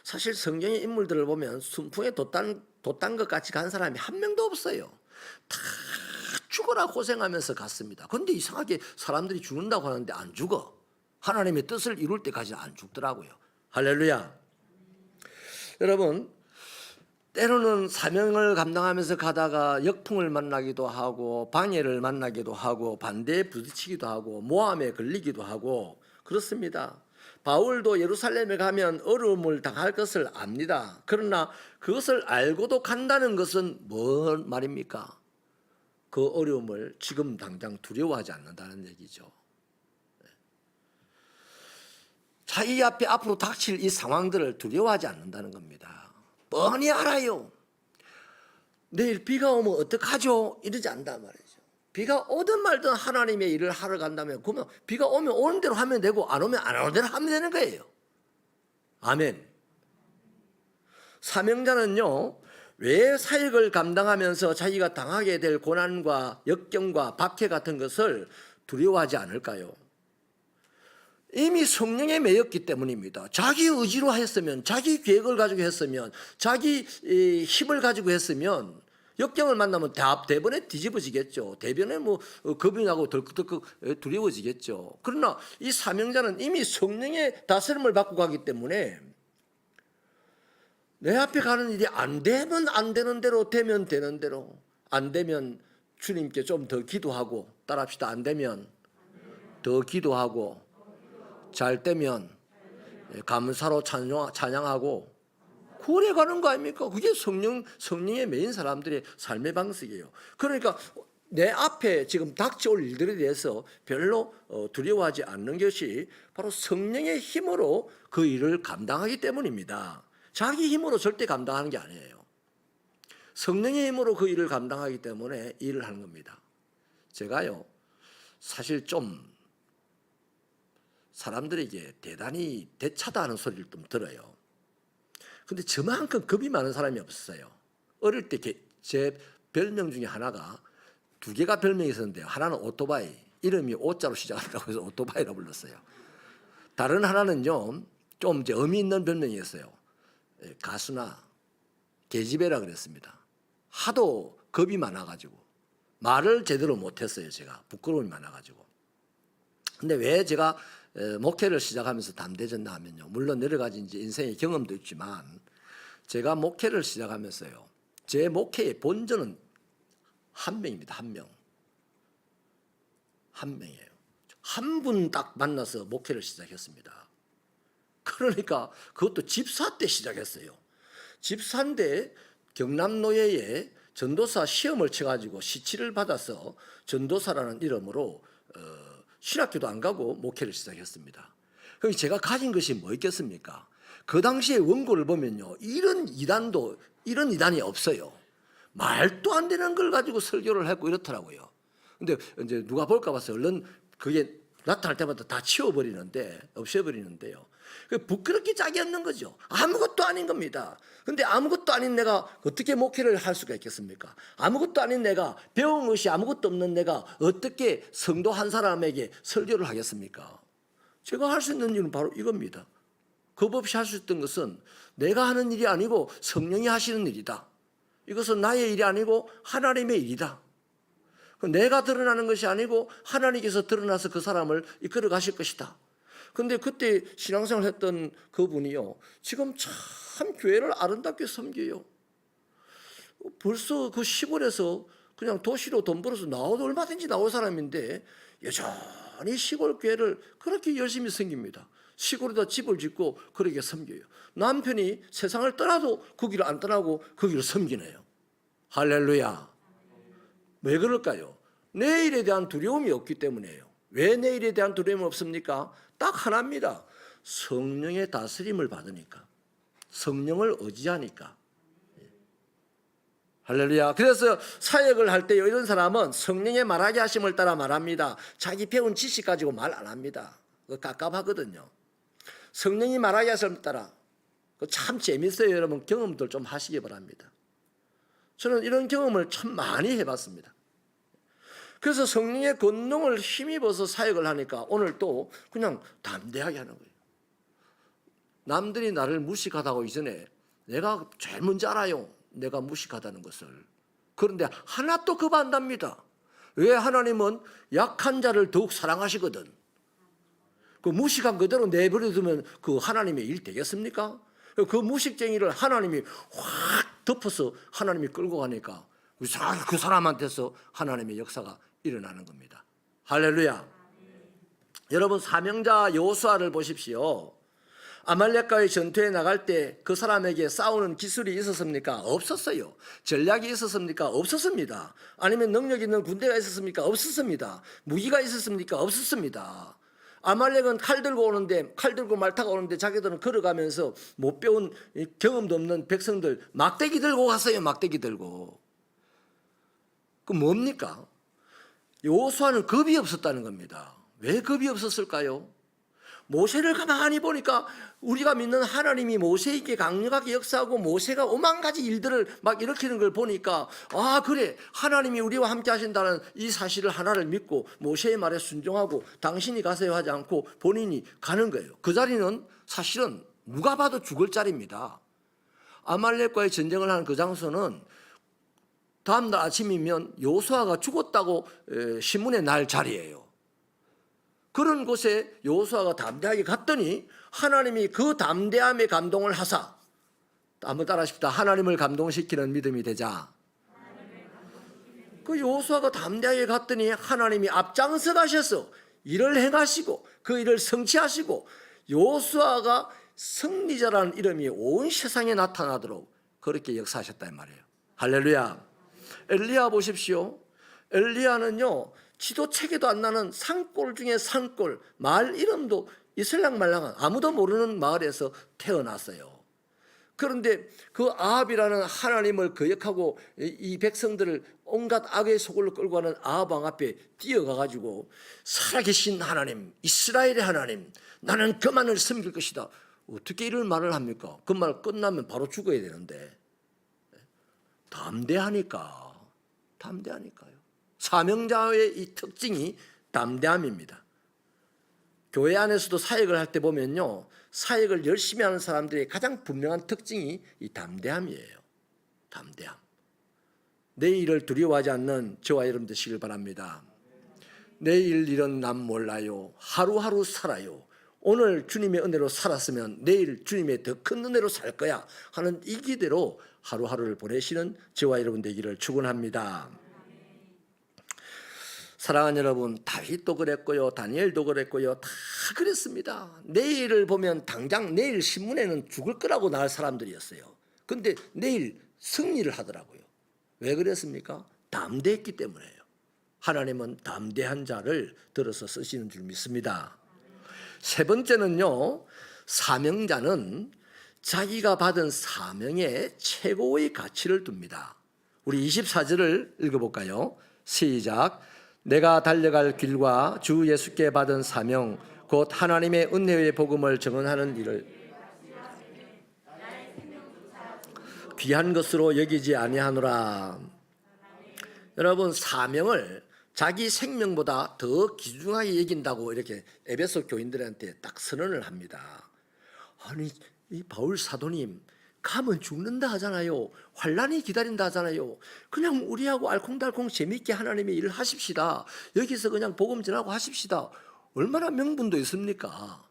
사실 성경의 인물들을 보면 순풍에 돛단 것 같이 간 사람이 한 명도 없어요. 다 죽어라 고생하면서 갔습니다. 그런데 이상하게 사람들이 죽는다고 하는데 안 죽어. 하나님의 뜻을 이룰 때까지 안 죽더라고요. 할렐루야. 여러분, 때로는 사명을 감당하면서 가다가 역풍을 만나기도 하고 방해를 만나기도 하고 반대에 부딪히기도 하고 모함에 걸리기도 하고 그렇습니다. 바울도 예루살렘에 가면 어려움을 당할 것을 압니다. 그러나 그것을 알고도 간다는 것은 뭔 말입니까? 그 어려움을 지금 당장 두려워하지 않는다는 얘기죠. 자기 앞에 앞으로 닥칠 이 상황들을 두려워하지 않는다는 겁니다. 뻔히 알아요. 내일 비가 오면 어떡하죠? 이러지 않단 말이죠. 비가 오든 말든 하나님의 일을 하러 간다면, 그러면 비가 오면 오는 대로 하면 되고 안 오면 안 오는 대로 하면 되는 거예요. 아멘. 사명자는요, 왜 사역을 감당하면서 자기가 당하게 될 고난과 역경과 박해 같은 것을 두려워하지 않을까요? 이미 성령에 매였기 때문입니다. 자기 의지로 했으면, 자기 계획을 가지고 했으면, 자기 힘을 가지고 했으면 역경을 만나면 대번에 뒤집어지겠죠. 대변에 뭐 겁이 나고 덜컥덜컥 두려워지겠죠. 그러나 이 사명자는 이미 성령의 다스림을 받고 가기 때문에 내 앞에 가는 일이 안 되면 안 되는 대로, 되면 되는 대로, 안 되면 주님께 좀 더 기도하고, 따라합시다. 안 되면 더 기도하고, 잘 되면 감사로 찬양하고, 그래 가는 거 아닙니까? 그게 성령의 메인 사람들의 삶의 방식이에요. 그러니까 내 앞에 지금 닥쳐올 일들에 대해서 별로 두려워하지 않는 것이 바로 성령의 힘으로 그 일을 감당하기 때문입니다. 자기 힘으로 절대 감당하는 게 아니에요. 성령의 힘으로 그 일을 감당하기 때문에 일을 하는 겁니다. 제가요, 사실 좀 사람들에게 대단히 대차다는 소리를 좀 들어요. 근데 저만큼 겁이 많은 사람이 없었어요. 어릴 때 제 별명 중에 하나가, 두 개가 별명이 있었는데요. 하나는 오토바이, 이름이 오자로 시작한다고 해서 오토바이라고 불렀어요. 다른 하나는요, 좀 이제 의미 있는 별명이었어요. 가수나 계집애라 그랬습니다. 하도 겁이 많아가지고 말을 제대로 못했어요. 제가 부끄러움이 많아가지고. 근데 왜 제가 목회를 시작하면서 담대해졌나 하면요, 물론 여러 가지 이제 인생의 경험도 있지만 제가 목회를 시작하면서요, 제 목회의 본전은 한 명입니다. 한 명. 한 명이에요. 한 분 딱 만나서 목회를 시작했습니다. 그러니까 그것도 집사 때 시작했어요. 집사인데 경남노예에 전도사 시험을 쳐가지고 시치를 받아서 전도사라는 이름으로 신학교도 안 가고 목회를 시작했습니다. 그럼 제가 가진 것이 뭐 있겠습니까? 그 당시에 원고를 보면요, 이런 이단이 없어요. 말도 안 되는 걸 가지고 설교를 하고 이렇더라고요. 근데 이제 누가 볼까 봐서 얼른 그게 나타날 때마다 다 치워버리는데, 없애버리는데요. 부끄럽게 짝이 없는 거죠. 아무것도 아닌 겁니다. 근데 아무것도 아닌 내가 어떻게 목회를 할 수가 있겠습니까? 아무것도 아닌 내가, 배운 것이 아무것도 없는 내가 어떻게 성도 한 사람에게 설교를 하겠습니까? 제가 할 수 있는 일은 바로 이겁니다. 겁 없이 할 수 있던 것은 내가 하는 일이 아니고 성령이 하시는 일이다. 이것은 나의 일이 아니고 하나님의 일이다. 내가 드러나는 것이 아니고 하나님께서 드러나서 그 사람을 이끌어 가실 것이다. 근데 그때 신앙생활 했던 그분이요, 지금 참 교회를 아름답게 섬겨요. 벌써 그 시골에서 그냥 도시로 돈 벌어서 나와도 얼마든지 나올 사람인데 여전히 시골 교회를 그렇게 열심히 섬깁니다. 시골에다 집을 짓고 그렇게 섬겨요. 남편이 세상을 떠나도 그 길을 안 떠나고 그 길을 섬기네요. 할렐루야. 왜 그럴까요? 내일에 대한 두려움이 없기 때문이에요. 왜 내일에 대한 두려움이 없습니까? 딱 하나입니다. 성령의 다스림을 받으니까, 성령을 의지하니까. 할렐루야. 그래서 사역을 할 때 이런 사람은 성령의 말하게 하심을 따라 말합니다. 자기 배운 지식 가지고 말 안 합니다. 그거 깝깝하거든요. 성령이 말하게 하심을 따라. 참 재밌어요. 여러분, 경험들 좀 하시기 바랍니다. 저는 이런 경험을 참 많이 해봤습니다. 그래서 성령의 권능을 힘입어서 사역을 하니까 오늘 또 그냥 담대하게 하는 거예요. 남들이 나를 무식하다고 이전에 내가 제일 먼저 알아요. 내가 무식하다는 것을. 그런데 하나도 겁 안 납니다. 왜? 하나님은 약한 자를 더욱 사랑하시거든. 그 무식한 그대로 내버려두면 그 하나님의 일 되겠습니까? 그 무식쟁이를 하나님이 확 덮어서 하나님이 끌고 가니까 그 사람한테서 하나님의 역사가 일어나는 겁니다. 할렐루야. 여러분, 사명자 여호수아를 보십시오. 아말렉과의 전투에 나갈 때 그 사람에게 싸우는 기술이 있었습니까? 없었어요. 전략이 있었습니까? 없었습니다. 아니면 능력 있는 군대가 있었습니까? 없었습니다. 무기가 있었습니까? 없었습니다. 아말렉은 칼 들고 말 타고 오는데 자기들은 걸어가면서 못 배운 경험도 없는 백성들 막대기 들고 갔어요. 막대기 들고. 그 뭡니까? 여호수아는 겁이 없었다는 겁니다. 왜 겁이 없었을까요? 모세를 가만히 보니까 우리가 믿는 하나님이 모세에게 강력하게 역사하고 모세가 오만 가지 일들을 막 일으키는 걸 보니까, 아, 그래, 하나님이 우리와 함께 하신다는 이 사실을 하나를 믿고 모세의 말에 순종하고 당신이 가세요 하지 않고 본인이 가는 거예요. 그 자리는 사실은 누가 봐도 죽을 자리입니다. 아말렉과의 전쟁을 하는 그 장소는 다음날 아침이면 여호수아가 죽었다고 신문에 날 자리예요. 그런 곳에 여호수아가 담대하게 갔더니 하나님이 그 담대함에 감동을 하사, 한번 따라하십시다. 하나님을 감동시키는 믿음이 되자. 그 여호수아가 담대하게 갔더니 하나님이 앞장서 가셔서 일을 행하시고 그 일을 성취하시고 여호수아가 승리자라는 이름이 온 세상에 나타나도록 그렇게 역사하셨단 말이에요. 할렐루야. 엘리야 보십시오. 엘리야는요, 지도체계도 안 나는 산골 중에 산골, 마을 이름도 이슬랑말랑한 아무도 모르는 마을에서 태어났어요. 그런데 그 아합이라는 하나님을 거역하고 이 백성들을 온갖 악의 소굴로 끌고 가는 아합 왕 앞에 뛰어가가지고 살아계신 하나님, 이스라엘의 하나님, 나는 그만을 섬길 것이다. 어떻게 이런 말을 합니까? 그 말 끝나면 바로 죽어야 되는데. 담대하니까요. 사명자의 이 특징이 담대함입니다. 교회 안에서도 사역을 할 때 보면요, 사역을 열심히 하는 사람들의 가장 분명한 특징이 이 담대함이에요. 담대함. 내일을 두려워하지 않는 저와 여러분 되시길 바랍니다. 내일 일은 난 몰라요. 하루하루 살아요. 오늘 주님의 은혜로 살았으면 내일 주님의 더 큰 은혜로 살 거야 하는 이 기대로 하루하루를 보내시는 저와 여러분 되기를 축원합니다. 사랑하는 여러분, 다윗도 그랬고요, 다니엘도 그랬고요, 다 그랬습니다. 내일을 보면 당장 내일 신문에는 죽을 거라고 날 사람들이었어요. 근데 내일 승리를 하더라고요. 왜 그랬습니까? 담대했기 때문에요. 하나님은 담대한 자를 들어서 쓰시는 줄 믿습니다. 세 번째는요, 사명자는 자기가 받은 사명에 최고의 가치를 둡니다. 우리 24절을 읽어볼까요? 시작. 내가 달려갈 길과 주 예수께 받은 사명 곧 하나님의 은혜의 복음을 증언하는 일을 귀한 것으로 여기지 아니하노라. 여러분, 사명을 자기 생명보다 더 귀중하게 여긴다고 이렇게 에베소 교인들한테 딱 선언을 합니다. 아니, 이 바울 사도님 가면 죽는다 하잖아요. 환난이 기다린다 하잖아요. 그냥 우리하고 알콩달콩 재미있게 하나님의 일을 하십시다. 여기서 그냥 복음 전하고 하십시다. 얼마나 명분도 있습니까?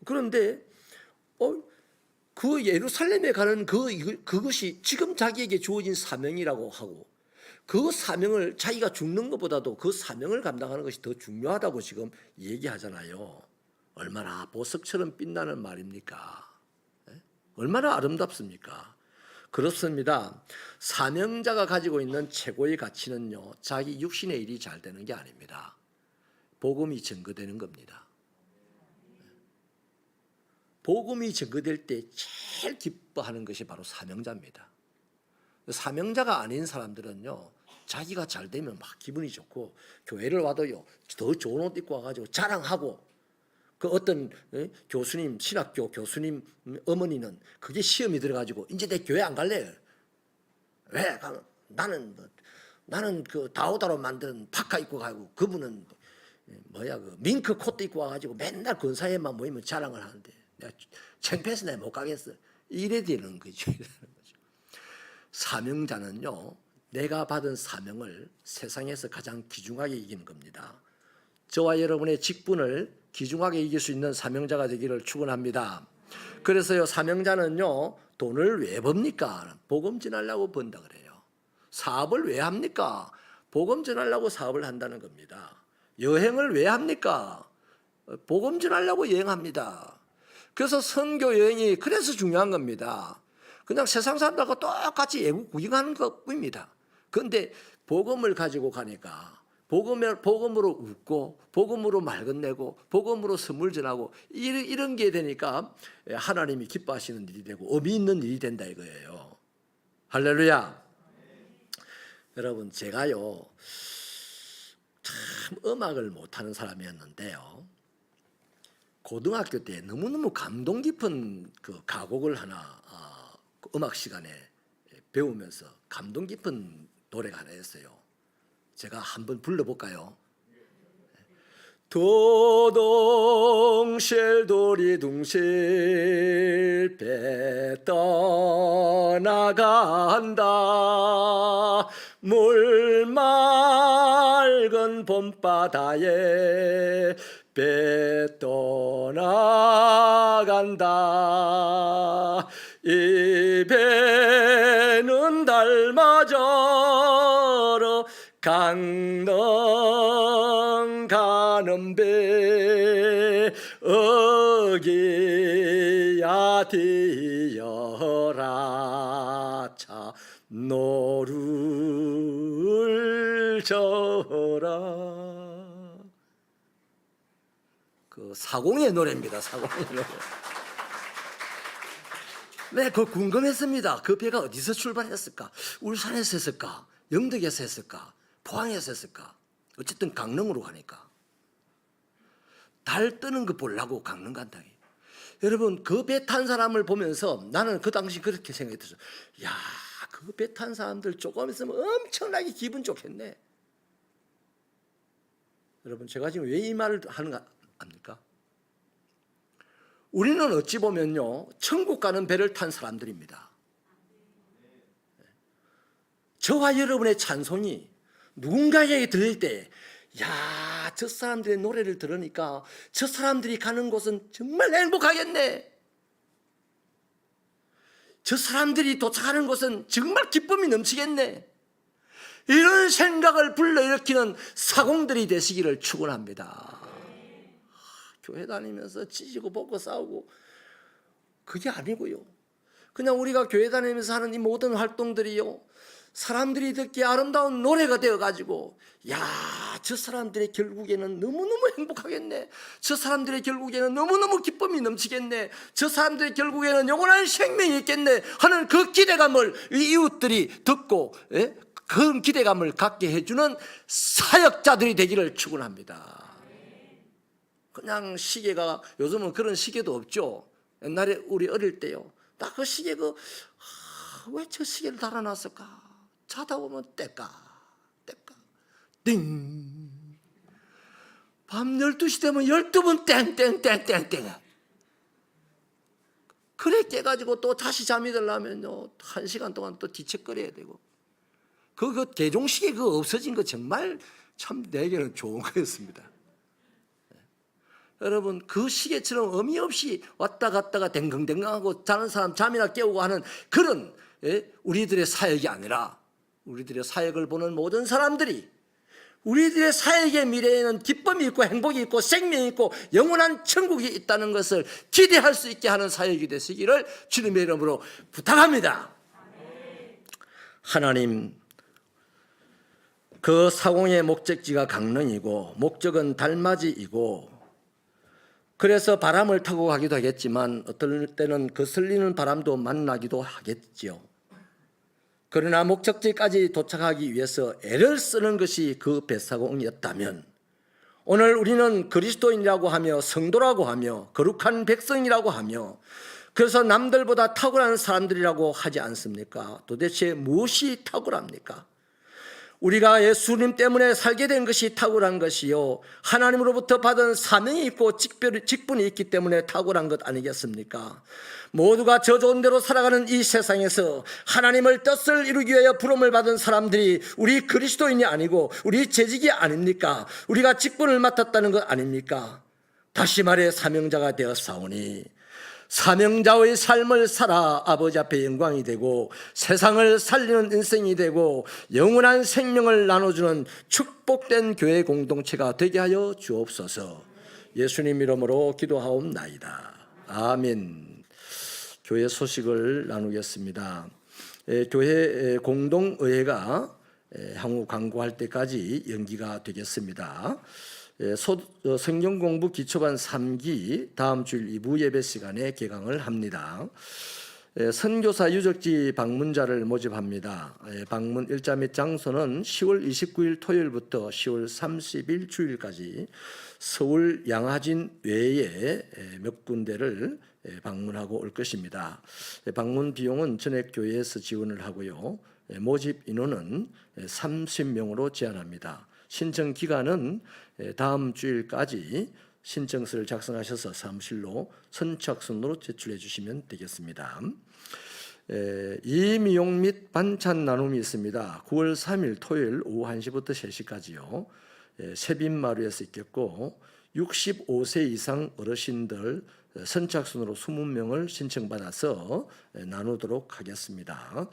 그런데 그 예루살렘에 가는 그것이 지금 자기에게 주어진 사명이라고 하고, 그 사명을 자기가 죽는 것보다도 그 사명을 감당하는 것이 더 중요하다고 지금 얘기하잖아요. 얼마나 보석처럼 빛나는 말입니까? 얼마나 아름답습니까? 그렇습니다. 사명자가 가지고 있는 최고의 가치는요, 자기 육신의 일이 잘 되는 게 아닙니다. 복음이 증거되는 겁니다. 복음이 증거될 때 제일 기뻐하는 것이 바로 사명자입니다. 사명자가 아닌 사람들은요, 자기가 잘 되면 막 기분이 좋고, 교회를 와도요, 더 좋은 옷 입고 와가지고 자랑하고, 그 어떤 교수님, 신학교 교수님 어머니는 그게 시험이 들어가지고 이제 내 교회 안 갈래. 왜? 나는 그 다오다로 만든 파카 입고 가고, 그분은 그 밍크 코트 입고 와가지고 맨날 근사회만 모이면 자랑을 하는데 내가 창피해서 내가 못 가겠어. 이래 되는 거죠. 사명자는요, 내가 받은 사명을 세상에서 가장 귀중하게 이기는 겁니다. 저와 여러분의 직분을 귀중하게 이길 수 있는 사명자가 되기를 축원합니다. 그래서요, 사명자는요, 돈을 왜 법니까? 복음 전하려고 번다 그래요. 사업을 왜 합니까? 복음 전하려고 사업을 한다는 겁니다. 여행을 왜 합니까? 복음 전하려고 여행합니다. 그래서 선교 여행이 그래서 중요한 겁니다. 그냥 세상 사람들하고 똑같이 외국 구경하는 것뿐입니다. 그런데 복음을 가지고 가니까 복음으로 웃고, 복음으로 말 건네고, 복음으로 선물 전하고, 이런 게 되니까 하나님이 기뻐하시는 일이 되고 의미 있는 일이 된다 이거예요. 할렐루야. 여러분, 제가요 참 음악을 못하는 사람이었는데요, 고등학교 때 너무너무 감동 깊은 그 가곡을 하나 음악 시간에 배우면서 감동 깊은 노래가 하나 있어요. 제가 한번 불러볼까요? 도동실 도리둥실 배 떠나간다. 물 맑은 봄바다에 배 떠나간다. 이 배는 달맞으러 강릉 가는 배. 어기야 뒤여라 차 노를 져라. 그 사공의 노래입니다. 사공의 노래. 네, 그 궁금했습니다. 그 배가 어디서 출발했을까? 울산에서 했을까? 영덕에서 했을까? 포항에서 했을까? 어쨌든 강릉으로 가니까. 달 뜨는 거 보려고 강릉 간다. 여러분, 그 배 탄 사람을 보면서 나는 그 당시 그렇게 생각했어요. 야, 그 배 탄 사람들 조금 있으면 엄청나게 기분 좋겠네. 여러분, 제가 지금 왜 이 말을 하는 거 압니까? 우리는 어찌 보면요, 천국 가는 배를 탄 사람들입니다. 저와 여러분의 찬송이 누군가에게 들릴 때, 야, 저 사람들의 노래를 들으니까 저 사람들이 가는 곳은 정말 행복하겠네. 저 사람들이 도착하는 곳은 정말 기쁨이 넘치겠네. 이런 생각을 불러일으키는 사공들이 되시기를 축원합니다. 교회 다니면서 찢고 볶고 싸우고 그게 아니고요. 그냥 우리가 교회 다니면서 하는 이 모든 활동들이요, 사람들이 듣기에 아름다운 노래가 되어가지고, 야, 저 사람들의 결국에는 너무너무 행복하겠네. 저 사람들의 결국에는 너무너무 기쁨이 넘치겠네. 저 사람들의 결국에는 영원한 생명이 있겠네 하는 그 기대감을 이 이웃들이 듣고, 그런 기대감을 갖게 해주는 사역자들이 되기를 축원합니다. 그냥 시계가, 요즘은 그런 시계도 없죠. 옛날에 우리 어릴 때요, 나 그 시계 왜 저 시계를 달아놨을까? 자다 보면 떼까 띵. 밤 12시 되면 12번 땡땡땡땡땡. 그래 깨가지고 또 다시 잠이 들려면요, 1시간 동안 또 뒤척거려야 되고. 그 개종시계 그거 없어진 거 정말 참 내게는 좋은 거였습니다. 여러분, 그 시계처럼 의미 없이 왔다 갔다가 댕강댕강하고 자는 사람 잠이나 깨우고 하는 그런 우리들의 사역이 아니라, 우리들의 사역을 보는 모든 사람들이 우리들의 사역의 미래에는 기쁨이 있고 행복이 있고 생명이 있고 영원한 천국이 있다는 것을 기대할 수 있게 하는 사역이 되시기를 주님의 이름으로 부탁합니다. 하나님, 그 사공의 목적지가 강릉이고 목적은 달맞이이고, 그래서 바람을 타고 가기도 하겠지만 어떨 때는 거슬리는 바람도 만나기도 하겠지요. 그러나 목적지까지 도착하기 위해서 애를 쓰는 것이 그 뱃사공이었다면, 오늘 우리는 그리스도인이라고 하며 성도라고 하며 거룩한 백성이라고 하며, 그래서 남들보다 탁월한 사람들이라고 하지 않습니까? 도대체 무엇이 탁월합니까? 우리가 예수님 때문에 살게 된 것이 탁월한 것이요, 하나님으로부터 받은 사명이 있고 직분이 있기 때문에 탁월한 것 아니겠습니까? 모두가 저 좋은 대로 살아가는 이 세상에서 하나님을 뜻을 이루기 위하여 부름을 받은 사람들이 우리 그리스도인이 아니고 우리 재직이 아닙니까? 우리가 직분을 맡았다는 것 아닙니까? 다시 말해 사명자가 되었사오니 사명자의 삶을 살아 아버지 앞에 영광이 되고 세상을 살리는 인생이 되고 영원한 생명을 나눠주는 축복된 교회 공동체가 되게 하여 주옵소서. 예수님 이름으로 기도하옵나이다. 아멘. 교회 소식을 나누겠습니다. 교회 공동의회가 향후 광고할 때까지 연기가 되겠습니다. 성경공부 기초반 3기 다음 주일 2부 예배 시간에 개강을 합니다. 선교사 유적지 방문자를 모집합니다. 방문 일자 및 장소는 10월 29일 토요일부터 10월 30일 주일까지 서울 양화진 외에 몇 군데를 방문하고 올 것입니다. 방문 비용은 전액교회에서 지원을 하고요, 모집 인원은 30명으로 제한합니다. 신청 기간은 다음 주일까지 신청서를 작성하셔서 사무실로 선착순으로 제출해 주시면 되겠습니다. 이미용 및 반찬 나눔이 있습니다. 9월 3일 토요일 오후 1시부터 3시까지요. 세빈마루에서 있겠고 65세 이상 어르신들 선착순으로 20명을 신청받아서 나누도록 하겠습니다.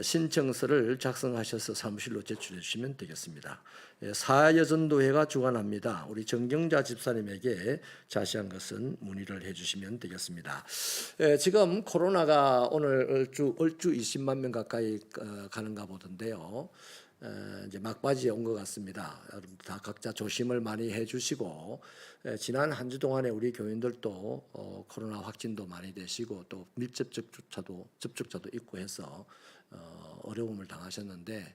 신청서를 작성하셔서 사무실로 제출해 주시면 되겠습니다. 사여전도회가 주관합니다. 우리 정경자 집사님에게 자세한 것은 문의를 해주시면 되겠습니다. 지금 코로나가 오늘 얼추 20만 명 가까이 가는가 보던데요. 이제 막바지에 온 것 같습니다. 여러분 다 각자 조심을 많이 해주시고 지난 한 주 동안에 우리 교인들도 코로나 확진도 많이 되시고 또 밀접 접촉자도 있고 해서 어려움을 당하셨는데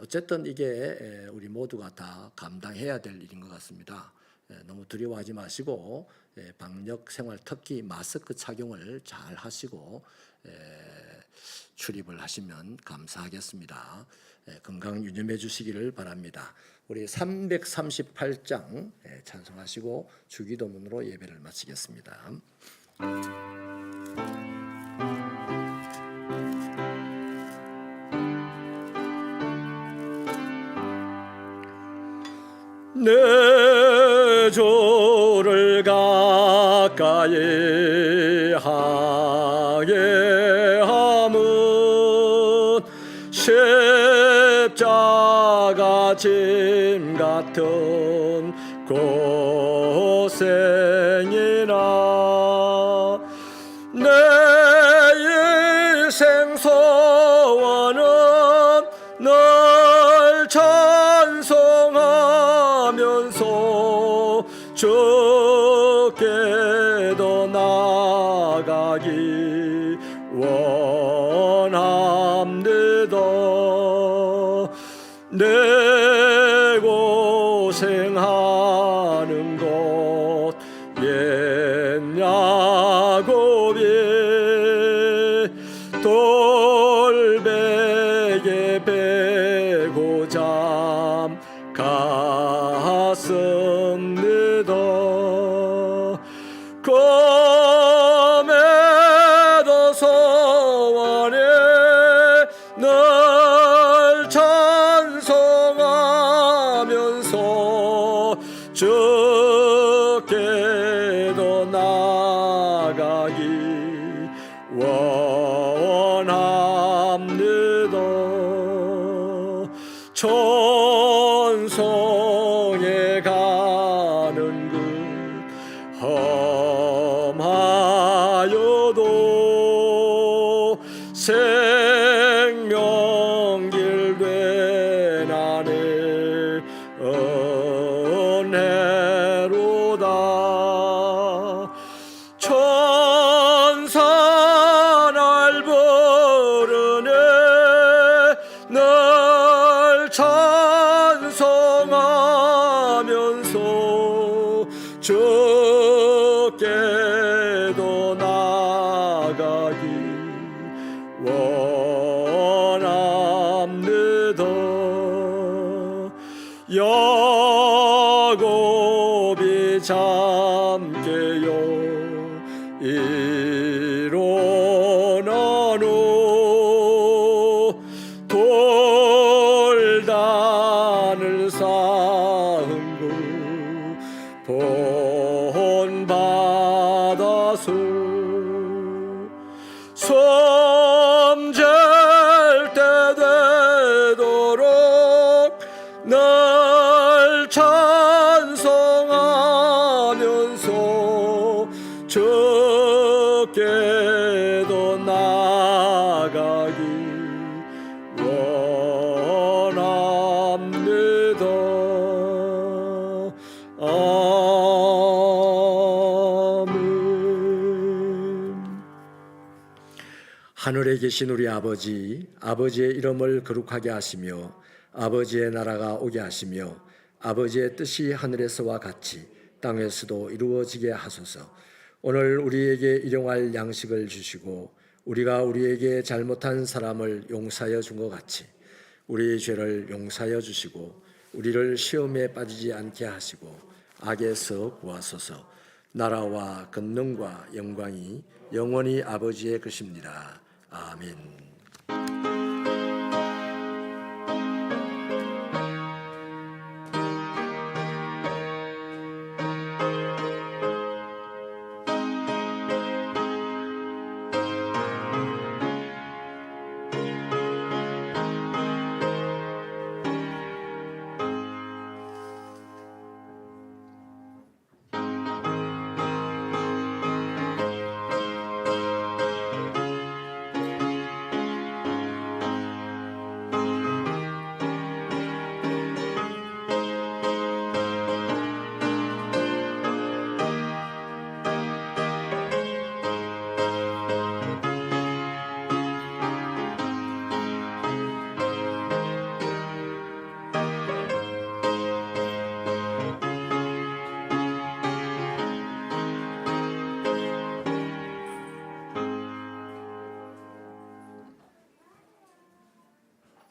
어쨌든 이게 우리 모두가 다 감당해야 될 일인 것 같습니다. 너무 두려워하지 마시고 방역 생활 특히 마스크 착용을 잘 하시고 출입을 하시면 감사하겠습니다. 건강 유념해 주시기를 바랍니다. 우리 338장 찬송하시고 주기도문으로 예배를 마치겠습니다. 내 조를 가까이 하게 함은 십자가 짐 같은 고생이나 내 일생 소원은 널 찬송하면서 주께도 나가기 원합니다. 내 고생하는 곳 옛 야곱이 돌베개 베고 잠 갔습니다. 꿈에도 소원해 널 찬송하면서 주께도 나가기 원합니다. 천성에 가는 길 험하여도 생명길 된 안에 은혜로다. 천사 날 부르네 널 찬송하면서 주께도 나가기 원합니다. 야곱이 잠깨요 일어나노 돌단을 쌓은 그 본받아서 섬질 때 되도록 널 찬송하면서 주께도 나가기 원합니다. 아멘. 하늘에 계신 우리 아버지, 아버지의 이름을 거룩하게 하시며 아버지의 나라가 오게 하시며 아버지의 뜻이 하늘에서와 같이 땅에서도 이루어지게 하소서. 오늘 우리에게 일용할 양식을 주시고 우리가 우리에게 잘못한 사람을 용서하여 준 것 같이 우리 죄를 용서하여 주시고 우리를 시험에 빠지지 않게 하시고 악에서 구하소서. 나라와 권능과 영광이 영원히 아버지의 것입니다. 아멘.